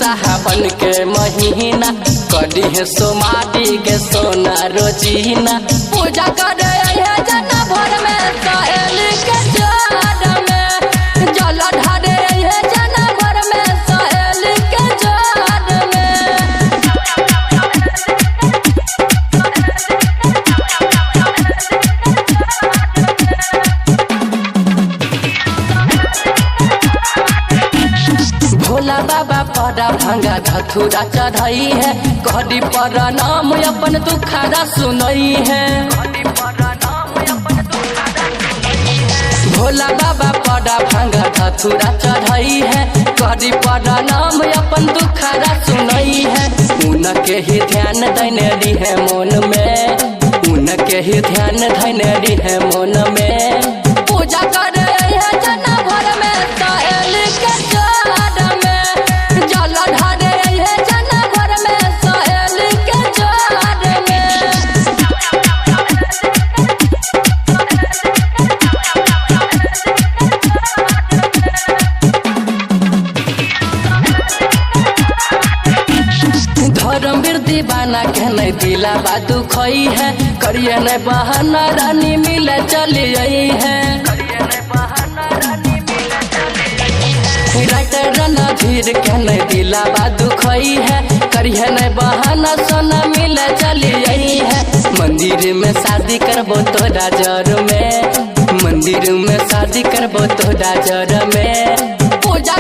साहबन के महीना करी है सोमारी के सोना रोजीना पूजा करे है जना भर में सहेली के जोड़ में जल ढारे है जना भर में सहेली के जोड़ में। भोला बाबा पड़ा भांगा धथुरा चढ़ाई है करी पर नाम अपन दुखारा सुनई है। भोला बाबा पड़ा भांगा धथुरा चढ़ाई है करी पर नाम अपन दुखारा सुनई है। उनके ही ध्यान धैने दी है मन में उनके ही ध्यान धैने दी है मन में पूजा करे है जना भर में सहेली के जोड़ में जल ढारे है जना भर में सहेली के जोड़ में। धर्मवीर दीवाना के नहीं दिला बातू खोई है करिए नहीं बहाना रानी मिले चली आई है। राइटर रणधीर के नहीं दिला बातू खोई है करिए नहीं बहाना सोना मिले चली आई है। मंदिर में शादी करबो तो राजर में मंदिर में शादी करबो तो राजर में पूजा